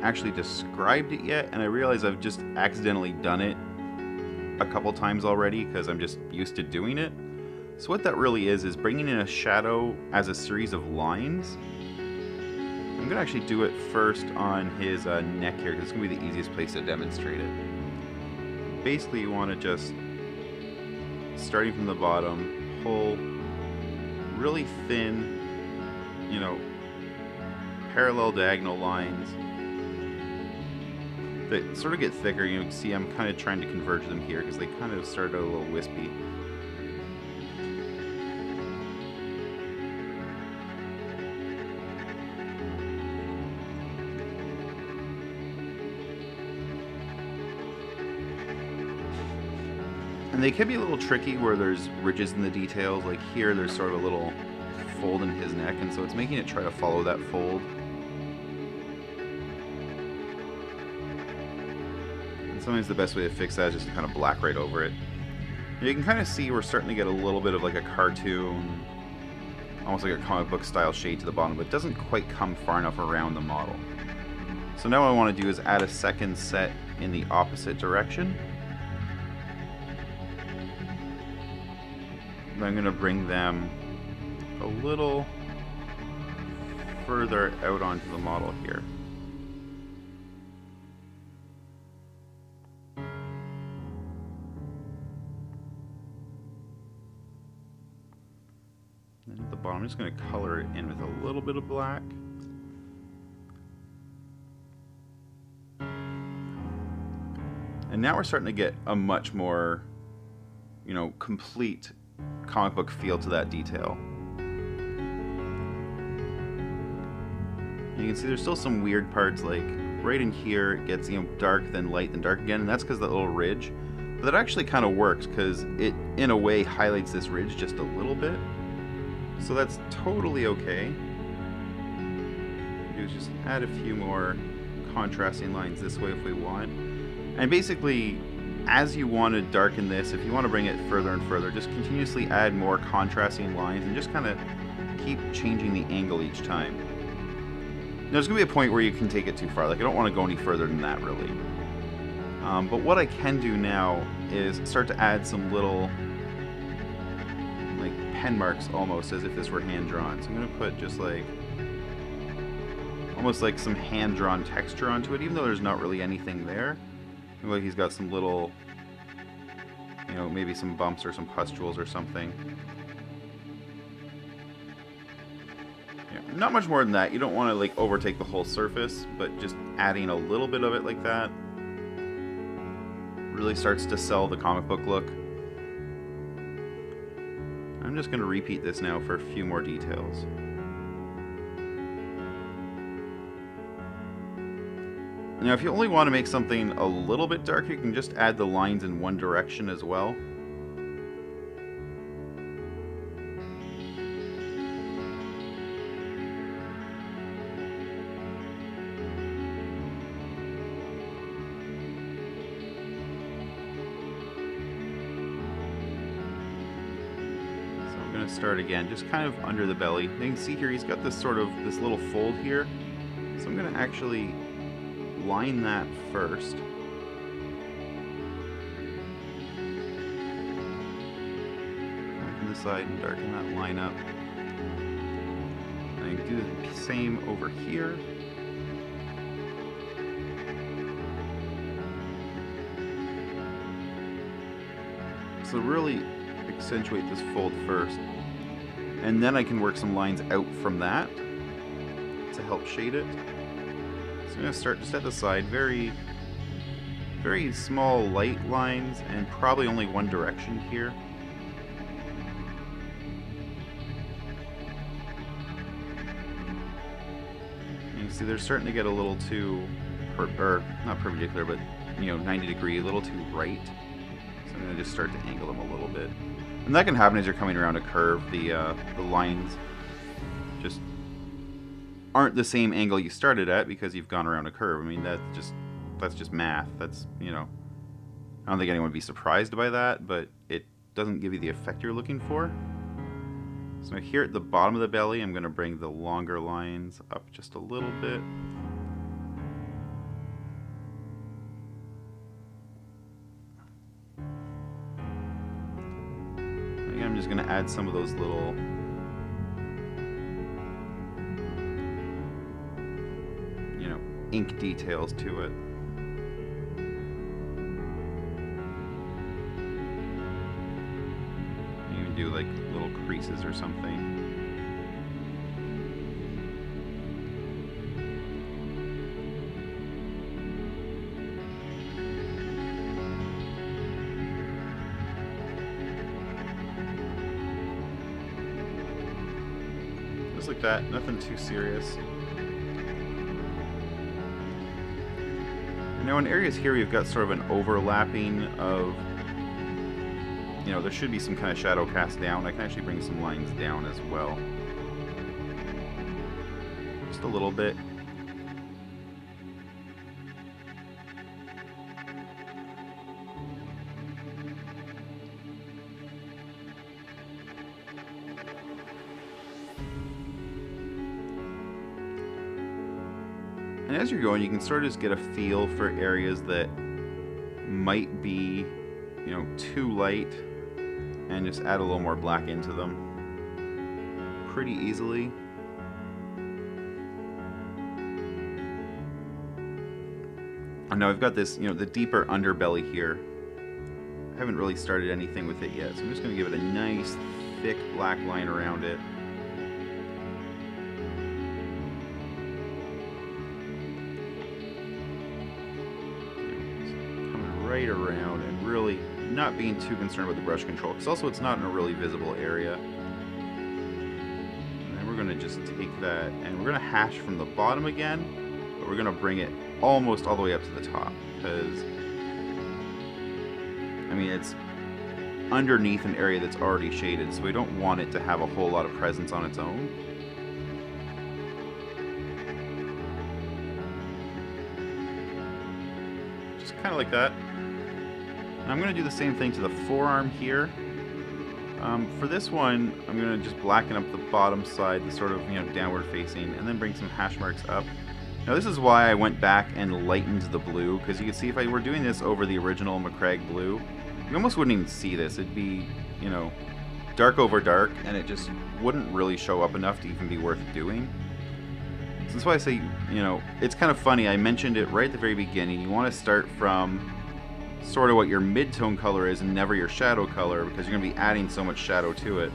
actually described it yet, and I realize I've just accidentally done it a couple times already because I'm just used to doing it. So what that really is bringing in a shadow as a series of lines. I'm going to actually do it first on his neck here, because it's going to be the easiest place to demonstrate it. Basically, you want to just, starting from the bottom, pull really thin, you know, parallel diagonal lines that sort of get thicker. You can see I'm kind of trying to converge them here because they kind of started out a little wispy. And they can be a little tricky where there's ridges in the details. Like here, there's sort of a little fold in his neck, and so it's making it try to follow that fold. And sometimes the best way to fix that is just to kind of black right over it. You can kind of see we're starting to get a little bit of like a cartoon, almost like a comic book style shade to the bottom, but it doesn't quite come far enough around the model. So now what I want to do is add a second set in the opposite direction. And I'm going to bring them a little further out onto the model here. And at the bottom, I'm just going to color it in with a little bit of black. And now we're starting to get a much more, you know, complete comic book feel to that detail. You can see there's still some weird parts, like right in here it gets, you know, dark then light then dark again, and that's because that little ridge. But that actually kind of works because it in a way highlights this ridge just a little bit, so that's totally okay. Do is just add a few more contrasting lines this way if we want, and basically as you want to darken this, if you want to bring it further and further, just continuously add more contrasting lines and just kind of keep changing the angle each time. Now, there's going to be a point where you can take it too far. Like, I don't want to go any further than that, really. But what I can do now is start to add some little, like, pen marks almost, as if this were hand-drawn. So I'm going to put just, like, almost like some hand-drawn texture onto it, even though there's not really anything there. Look like he's got some little, you know, maybe some bumps or some pustules or something. Yeah, not much more than that. You don't want to like overtake the whole surface, but just adding a little bit of it like that really starts to sell the comic book look. I'm just going to repeat this now for a few more details. Now, if you only want to make something a little bit darker, you can just add the lines in one direction as well. Start again, just kind of under the belly. You can see here he's got this sort of this little fold here, so I'm going to actually line that first. From the side and darken that line up. And I can do the same over here. So really accentuate this fold first. And then I can work some lines out from that to help shade it. So I'm going to start just at the side, very small light lines, and probably only one direction here. And you see they're starting to get a little too, or not perpendicular, but 90 degree, a little too right. So I'm going to just start to angle them a little bit. And that can happen as you're coming around a curve. The lines just aren't the same angle you started at because you've gone around a curve. I mean, that's just math. That's, I don't think anyone would be surprised by that, but it doesn't give you the effect you're looking for. So now here at the bottom of the belly, I'm going to bring the longer lines up just a little bit. I'm just going to add some of those little ink details to it. You can do like little creases or something. Just like that, nothing too serious. Now in areas here we've got sort of an overlapping of, there should be some kind of shadow cast down. I can actually bring some lines down as well. Just a little bit. And as you're going, you can sort of just get a feel for areas that might be, too light, and just add a little more black into them pretty easily. And now I've got this, the deeper underbelly here. I haven't really started anything with it yet, so I'm just going to give it a nice, thick black line around it. Right around, and really not being too concerned with the brush control, because also it's not in a really visible area. And then we're going to just take that and we're going to hash from the bottom again, but we're going to bring it almost all the way up to the top, because I mean it's underneath an area that's already shaded, so we don't want it to have a whole lot of presence on its own. Just kind of like that. And I'm going to do the same thing to the forearm here. For this one, I'm going to just blacken up the bottom side, the sort of downward facing, and then bring some hash marks up. Now this is why I went back and lightened the blue, because you can see if I were doing this over the original McCrag blue, you almost wouldn't even see this. It'd be, dark over dark, and it just wouldn't really show up enough to even be worth doing. So that's why I say, it's kind of funny. I mentioned it right at the very beginning. You want to start from sort of what your mid-tone color is and never your shadow color, because you're going to be adding so much shadow to it.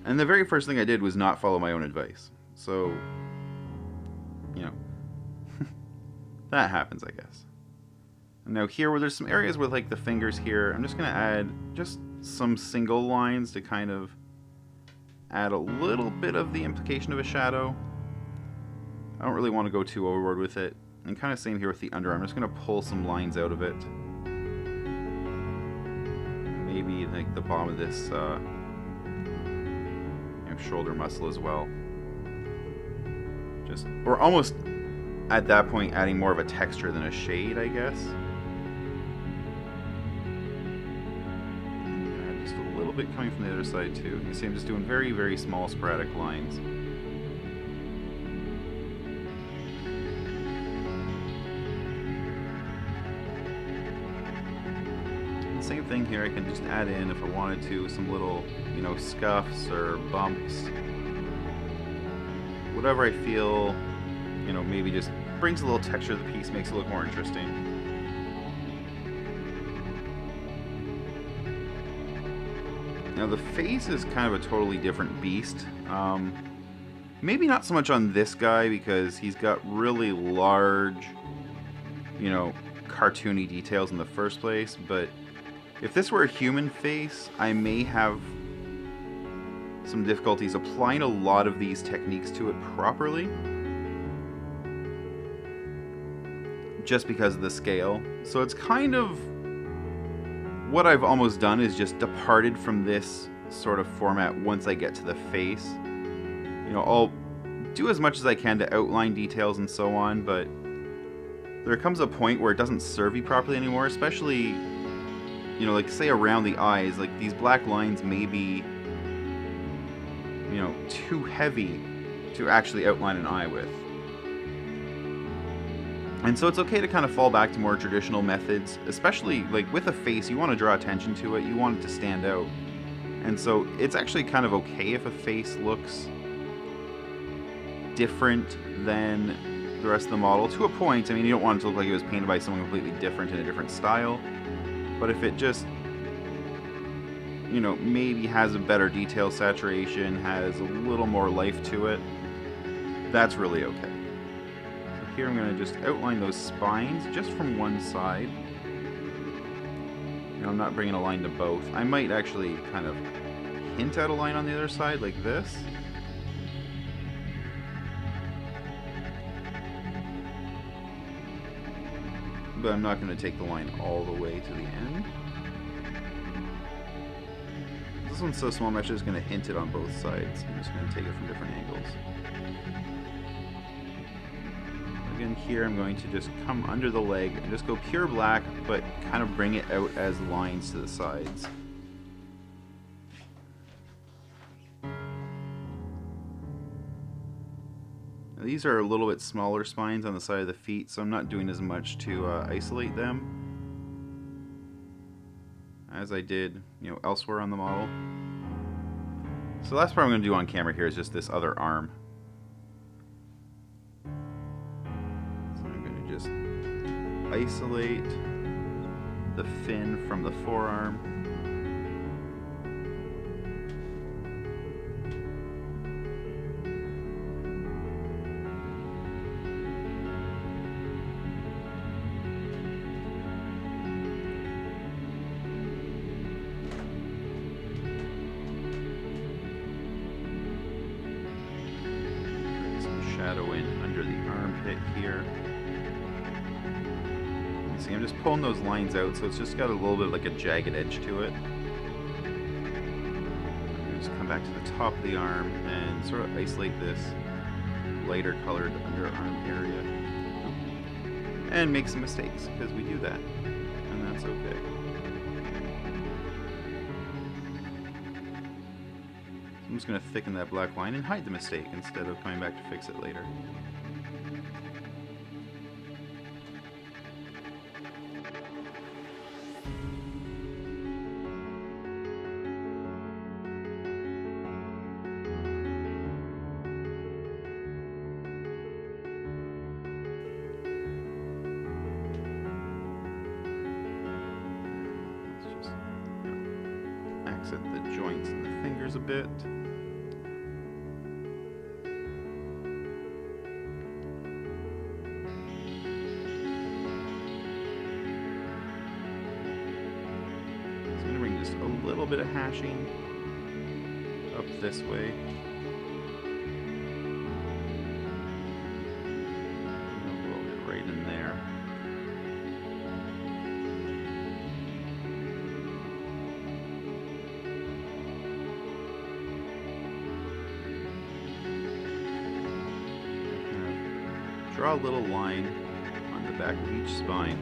And the very first thing I did was not follow my own advice. So, that happens, I guess. And now here, where there's some areas with like the fingers here, I'm just going to add just some single lines to kind of add a little bit of the implication of a shadow. I don't really want to go too overboard with it. And kind of same here with the underarm. I'm just going to pull some lines out of it. Maybe like the bottom of this shoulder muscle as well. Just, we're almost at that point adding more of a texture than a shade, I guess. And just a little bit coming from the other side too. You see I'm just doing very, very small sporadic lines. Same thing here, I can just add in, if I wanted to, some little, you know, scuffs or bumps. Whatever I feel, you know, maybe just brings a little texture to the piece, makes it look more interesting. Now the face is kind of a totally different beast. Maybe not so much on this guy because he's got really large, you know, cartoony details in the first place, but if this were a human face, I may have some difficulties applying a lot of these techniques to it properly. Just because of the scale. So it's kind of... what I've almost done is just departed from this sort of format once I get to the face. You know, I'll do as much as I can to outline details and so on, but there comes a point where it doesn't serve you properly anymore, especially... you know, like say around the eyes, like these black lines may be, you know, too heavy to actually outline an eye with. And so it's okay to kind of fall back to more traditional methods, especially like with a face, you want to draw attention to it, you want it to stand out. And so it's actually kind of okay if a face looks different than the rest of the model, to a point. I mean, you don't want it to look like it was painted by someone completely different in a different style. But if it just, you know, maybe has a better detail saturation, has a little more life to it, that's really okay. So here I'm going to just outline those spines just from one side. You know, I'm not bringing a line to both. I might actually kind of hint at a line on the other side like this. But I'm not going to take the line all the way to the end. This one's so small, I'm actually just going to hint it on both sides. I'm just going to take it from different angles. Again, here I'm going to just come under the leg and just go pure black, but kind of bring it out as lines to the sides. These are a little bit smaller spines on the side of the feet, so I'm not doing as much to isolate them as I did, you know, elsewhere on the model. So the last part I'm going to do on camera here is just this other arm. So I'm going to just isolate the fin from the forearm. Shadow in under the armpit here. You see, I'm just pulling those lines out, so it's just got a little bit like a jagged edge to it. Just come back to the top of the arm and sort of isolate this lighter colored underarm area. And make some mistakes, because we do that, and that's okay. I'm just going to thicken that black line and hide the mistake instead of coming back to fix it later. Let's just, you know, accent the joints and the fingers a bit. A little bit of hashing up this way. A little bit right in draw a little line on the back of each spine.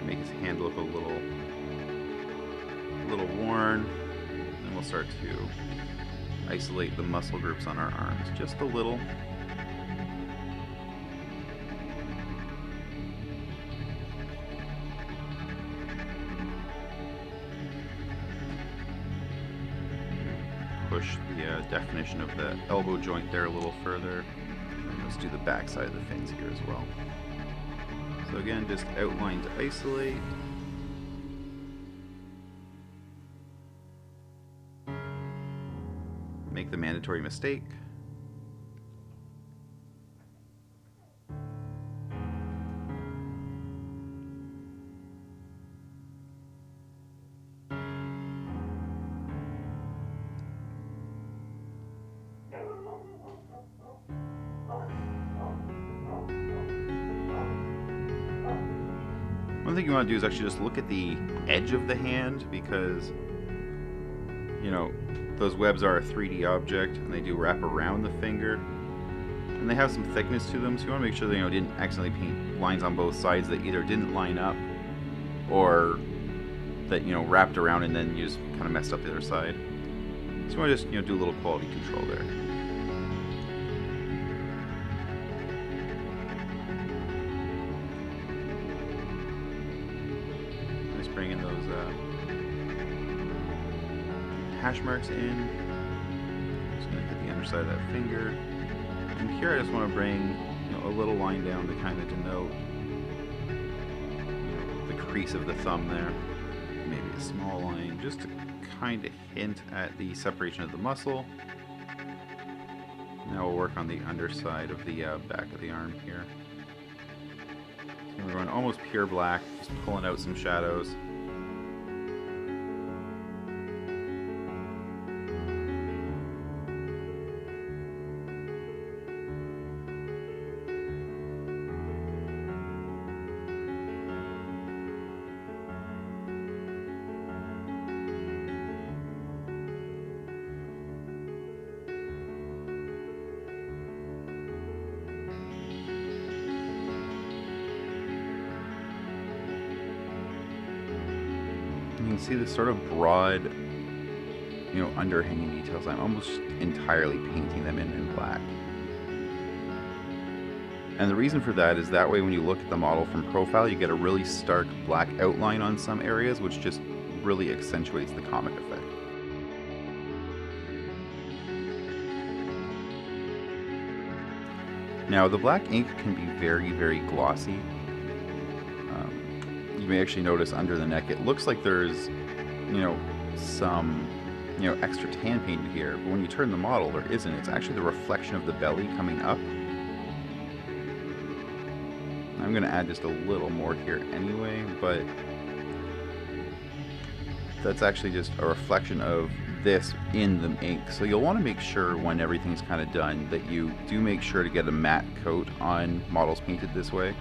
Make his hand look a little worn. Then we'll start to isolate the muscle groups on our arms just a little. Push the definition of the elbow joint there a little further. And let's do the back side of the fins here as well. So again, just outline to isolate. Make the mandatory mistake. One thing you want to do is actually just look at the edge of the hand, because, you know, those webs are a 3D object and they do wrap around the finger, and they have some thickness to them, so you want to make sure that, you know, didn't accidentally paint lines on both sides that either didn't line up or that, you know, wrapped around and then you just kind of messed up the other side. So you want to just, you know, do a little quality control there. Bring in those hash marks in. Just going to hit the underside of that finger. And here I just want to bring, you know, a little line down to kind of denote, you know, the crease of the thumb there. Maybe a small line just to kind of hint at the separation of the muscle. Now we'll work on the underside of the back of the arm here. So we're going almost pure black, just pulling out some shadows. You can see the sort of broad, you know, underhanging details. I'm almost entirely painting them in black. And the reason for that is that way when you look at the model from profile, you get a really stark black outline on some areas, which just really accentuates the comic effect. Now, the black ink can be very, very glossy. You may actually notice under the neck, it looks like there's, you know, some, you know, extra tan painted here, but when you turn the model, there isn't. It's actually the reflection of the belly coming up. I'm going to add just a little more here anyway, but that's actually just a reflection of this in the ink. So you'll want to make sure when everything's kind of done that you do make sure to get a matte coat on models painted this way.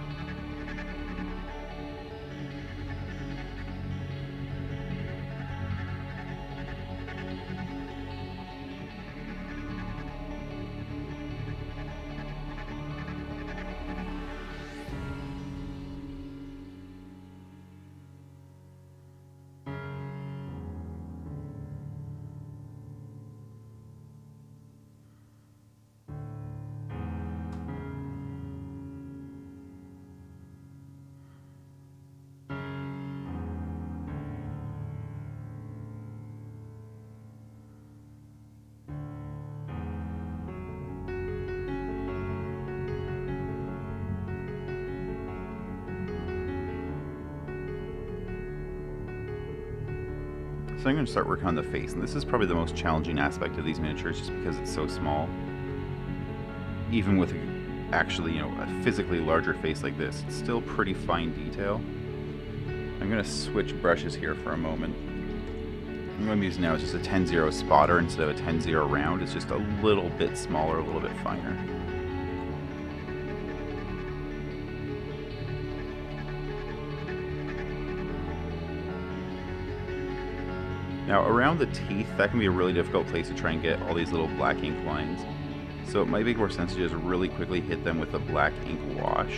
So I'm going to start working on the face, and this is probably the most challenging aspect of these miniatures just because it's so small. Even with actually, you know, a physically larger face like this, it's still pretty fine detail. I'm going to switch brushes here for a moment. What I'm using now is just a 10-0 spotter instead of a 10-0 round. It's just a little bit smaller, a little bit finer. Now around the teeth, that can be a really difficult place to try and get all these little black ink lines. So it might make more sense to just really quickly hit them with a black ink wash.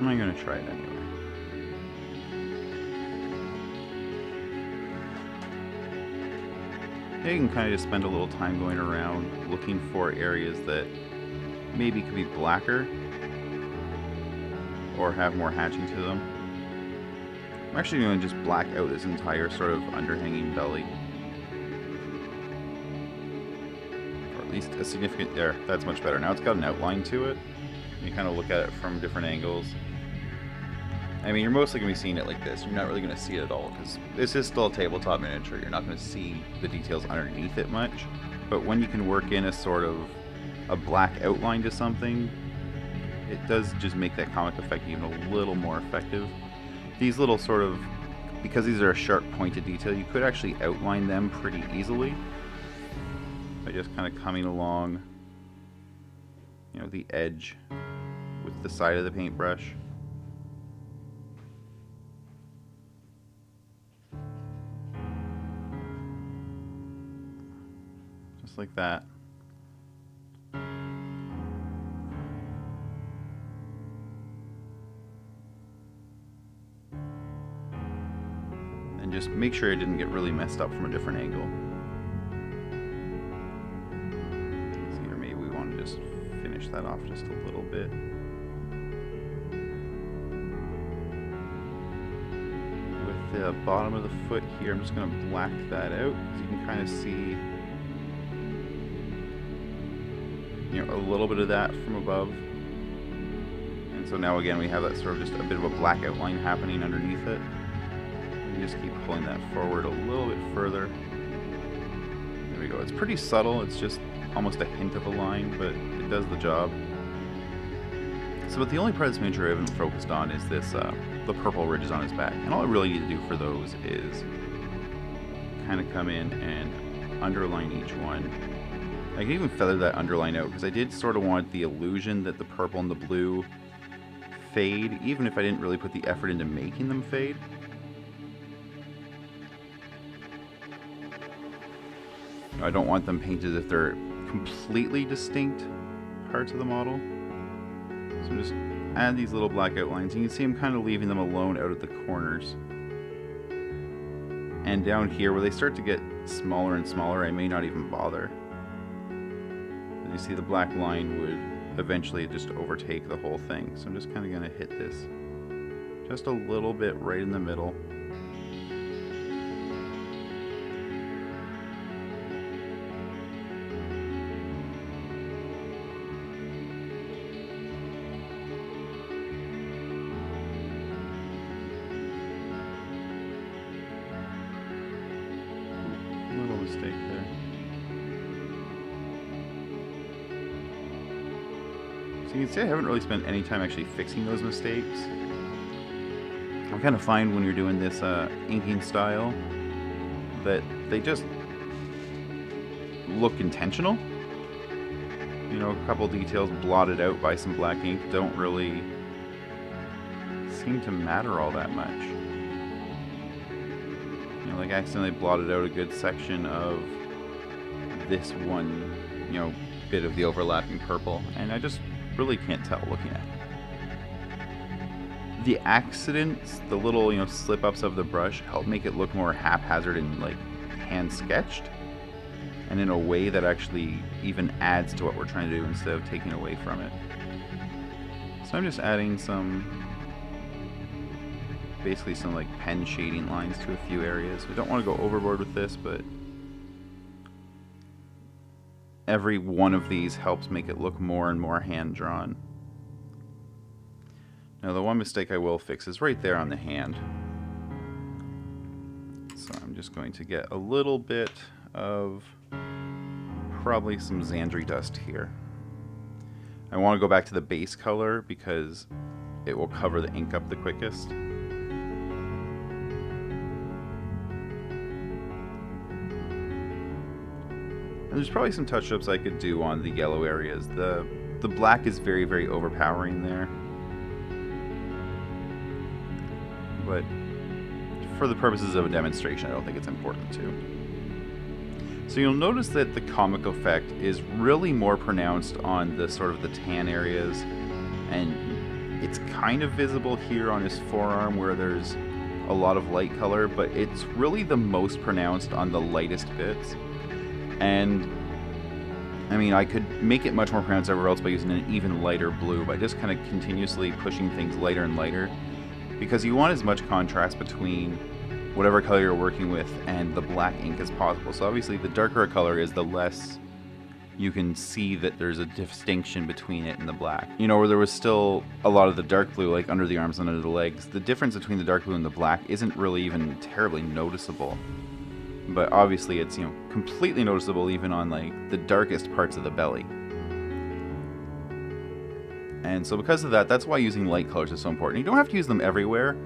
I'm going to try it anyway. Yeah, you can kind of just spend a little time going around looking for areas that maybe could be blacker or have more hatching to them. I'm actually going to just black out this entire sort of underhanging belly. Or at least a significant... There, that's much better. Now it's got an outline to it. You kind of look at it from different angles. I mean, you're mostly going to be seeing it like this. You're not really going to see it at all, because this is still a tabletop miniature. You're not going to see the details underneath it much. But when you can work in a sort of a black outline to something, it does just make that comic effect even a little more effective. These little sort of, because these are a sharp pointed detail, you could actually outline them pretty easily by just kind of coming along, you know, the edge with the side of the paintbrush. Just like that. And just make sure it didn't get really messed up from a different angle. See, or maybe we want to just finish that off just a little bit. With the bottom of the foot here, I'm just going to black that out, because you can kind of see, you know, a little bit of that from above. And so now again we have that sort of just a bit of a black outline happening underneath it. And just keep pulling that forward a little bit further. There we go. It's pretty subtle. It's just almost a hint of a line, but it does the job. So, but the only part of this miniature I haven't focused on is this, the purple ridges on his back. And all I really need to do for those is kind of come in and underline each one. I can even feather that underline out, because I did sort of want the illusion that the purple and the blue fade, even if I didn't really put the effort into making them fade. I don't want them painted if they're completely distinct parts of the model. So just add these little black outlines. You can see I'm kind of leaving them alone out at the corners. And down here, where they start to get smaller and smaller, I may not even bother. You see the black line would eventually just overtake the whole thing. So I'm just kind of going to hit this just a little bit right in the middle. Little mistake there. So you can see I haven't really spent any time actually fixing those mistakes. I kind of find when you're doing this inking style that they just look intentional. You know, a couple details blotted out by some black ink don't really seem to matter all that much. You know, like I accidentally blotted out a good section of this one, you know, bit of the overlapping purple, and I just really can't tell looking at it. the accidents, the little, slip-ups of the brush help make it look more haphazard and like hand-sketched, and in a way that actually even adds to what we're trying to do instead of taking away from it. So I'm just adding basically some like pen shading lines to a few areas. We don't want to go overboard with this, but every one of these helps make it look more and more hand-drawn. Now the one mistake I will fix is right there on the hand. So I'm just going to get a little bit of probably some Xandri dust here. I want to go back to the base color because it will cover the ink up the quickest. And there's probably some touch-ups I could do on the yellow areas. The black is very, very overpowering there. But for the purposes of a demonstration, I don't think it's important to. So you'll notice that the comic effect is really more pronounced on the sort of the tan areas, and it's kind of visible here on his forearm where there's a lot of light color, but it's really the most pronounced on the lightest bits. And I mean, I could make it much more pronounced everywhere else by using an even lighter blue, by just kind of continuously pushing things lighter and lighter, because you want as much contrast between whatever color you're working with and the black ink as possible. So obviously the darker a color is, the less you can see that there's a distinction between it and the black. You know, where there was still a lot of the dark blue, like under the arms and under the legs, the difference between the dark blue and the black isn't really even terribly noticeable. But obviously it's, completely noticeable even on like the darkest parts of the belly. And so because of that, that's why using light colors is so important. You don't have to use them everywhere.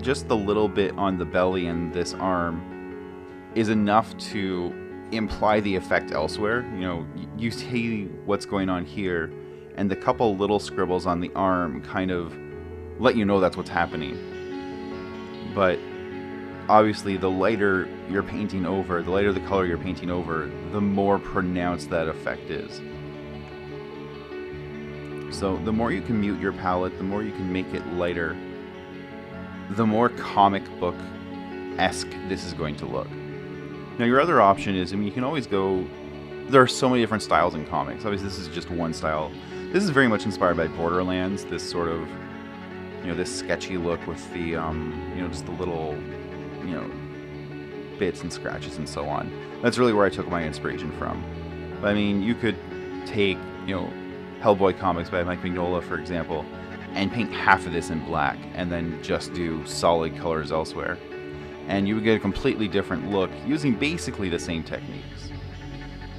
Just the little bit on the belly and this arm is enough to imply the effect elsewhere. You see what's going on here, and the couple little scribbles on the arm kind of let you know that's what's happening. But obviously the lighter you're painting over, the lighter the color you're painting over, the more pronounced that effect is. So the more you can mute your palette, the more you can make it lighter, the more comic book-esque this is going to look. Now your other option is, you can always go, there are so many different styles in comics. Obviously this is just one style. This is very much inspired by Borderlands, this sort of, this sketchy look with the, just the little, bits and scratches and so on. That's really where I took my inspiration from. But you could take, Hellboy comics by Mike Mignola, for example, and paint half of this in black, and then just do solid colors elsewhere. And you would get a completely different look using basically the same techniques.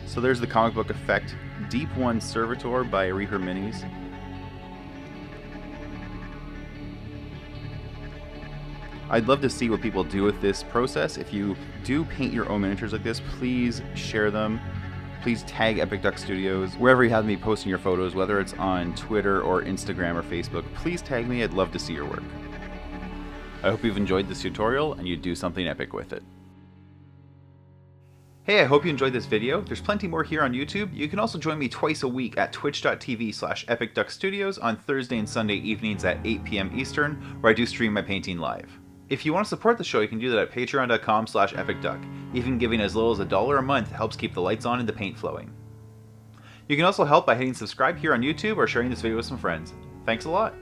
So there's the comic book effect, Deep One Servitor by Reaper Minis. I'd love to see what people do with this process. If you do paint your own miniatures like this, please share them. Please tag Epic Duck Studios wherever you have me posting your photos, whether it's on Twitter or Instagram or Facebook. Please tag me. I'd love to see your work. I hope you've enjoyed this tutorial and you do something epic with it. Hey, I hope you enjoyed this video. There's plenty more here on YouTube. You can also join me twice a week at twitch.tv/epicduckstudios on Thursday and Sunday evenings at 8 p.m. Eastern, where I do stream my painting live. If you want to support the show, you can do that at patreon.com/epicduck. Even giving as little as $1 a month helps keep the lights on and the paint flowing. You can also help by hitting subscribe here on YouTube or sharing this video with some friends. Thanks a lot!